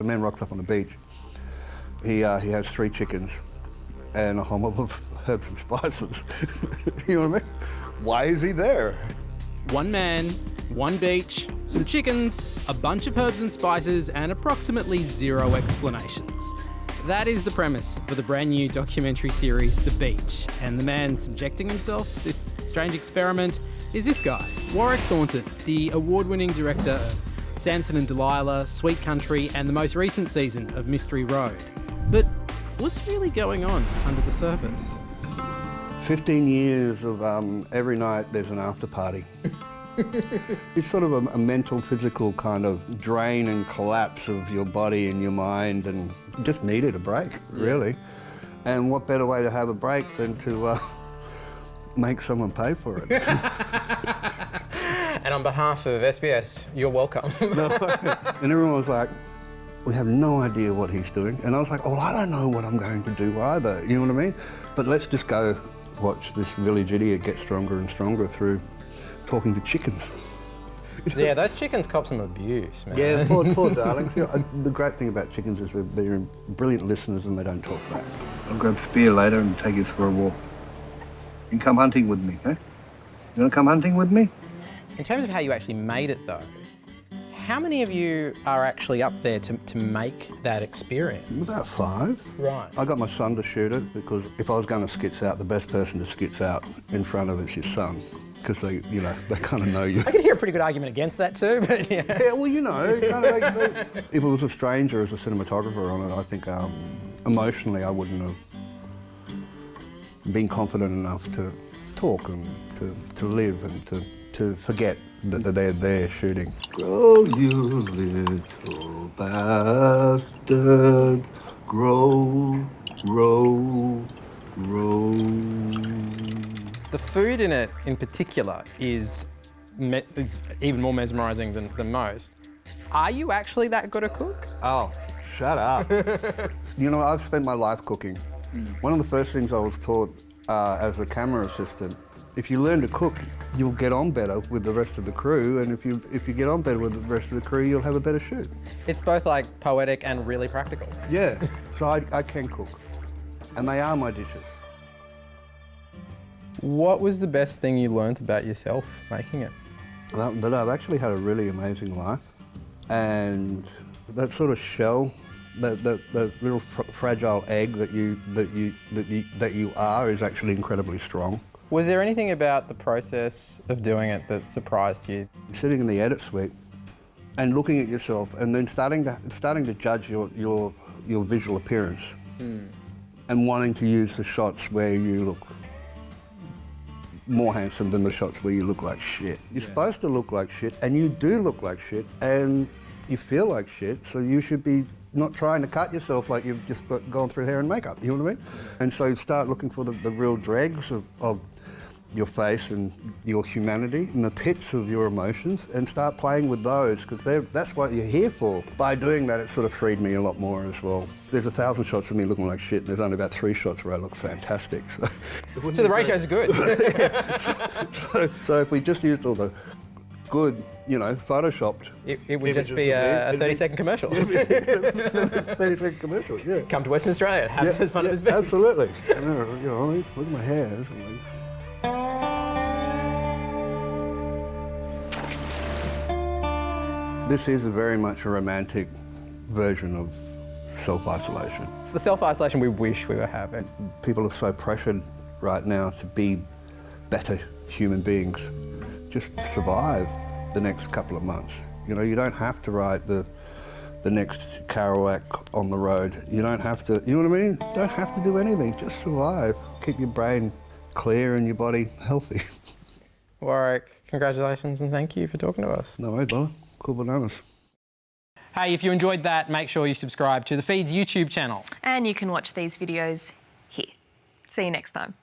The man rocks up on the beach. He has 3 chickens and a whole mob of herbs and spices. You know what I mean? Why is he there? One man, one beach, some chickens, a bunch of herbs and spices, and approximately 0 explanations. That is the premise for the brand new documentary series, The Beach. And the man subjecting himself to this strange experiment is this guy, Warwick Thornton, the award-winning director of Samson and Delilah, Sweet Country, and the most recent season of Mystery Road. But what's really going on under the surface? 15 years of every night there's an after party. It's sort of a mental, physical kind of drain and collapse of your body and your mind, and just needed a break, really. And what better way to have a break than to make someone pay for it? And on behalf of SBS, you're welcome. And everyone was like, we have no idea what he's doing. And I was like, oh, well, I don't know what I'm going to do either, you know what I mean? But let's just go watch this village idiot get stronger and stronger through talking to chickens. Yeah, those chickens cop some abuse, man. Yeah, poor darlings. You know, the great thing about chickens is that they're brilliant listeners and they don't talk back. I'll grab Spear later and take us for a walk. You can come hunting with me, eh? You want to come hunting with me? In terms of how you actually made it, though, how many of you are actually up there to make that experience? About 5. Right. I got my son to shoot it because if I was going to skits out, the best person to skits out in front of it's your son, because they kind of know you. I can hear a pretty good argument against that too, but yeah. Yeah, well, kind of if it was a stranger as a cinematographer on it, I think emotionally I wouldn't have been confident enough to talk and to live and to forget that they're there shooting. Grow, you little bastards, grow, grow, grow. The food in it, in particular, is even more mesmerising than most. Are you actually that good a cook? Oh, shut up. You know, I've spent my life cooking. One of the first things I was taught as a camera assistant, if you learn to cook, you'll get on better with the rest of the crew, and if you get on better with the rest of the crew, you'll have a better shoot. It's both like poetic and really practical. Yeah, so I can cook, and they are my dishes. What was the best thing you learnt about yourself making it? That I've actually had a really amazing life, and that sort of shell, that little fragile egg that you are is actually incredibly strong. Was there anything about the process of doing it that surprised you? Sitting in the edit suite and looking at yourself, and then starting to judge your visual appearance, and wanting to use the shots where you look more handsome than the shots where you look like shit. You're supposed to look like shit, and you do look like shit, and you feel like shit, so you should be not trying to cut yourself like you've just gone through hair and makeup, you know what I mean? And so you start looking for the real dregs of your face and your humanity and the pits of your emotions, and start playing with those, because that's what you're here for. By doing that, it sort of freed me a lot more as well. There's 1,000 shots of me looking like shit, and there's only about 3 shots where I look fantastic. So the ratios are good. So if we just used all the good, photoshopped. It would just be a 30-second commercial. 30-second commercial, yeah. Come to Western Australia, have fun at this beach. Absolutely. Look at my hair. This is very much a romantic version of self-isolation. It's the self-isolation we wish we were having. People are so pressured right now to be better human beings. Just survive the next couple of months. You don't have to write the next Kerouac on the road. You don't have to, you know what I mean? You don't have to do anything, just survive. Keep your brain clear and your body healthy. Warwick, congratulations and thank you for talking to us. No worries, brother. Cool bananas. Hey, if you enjoyed that, make sure you subscribe to The Feed's YouTube channel. And you can watch these videos here. See you next time.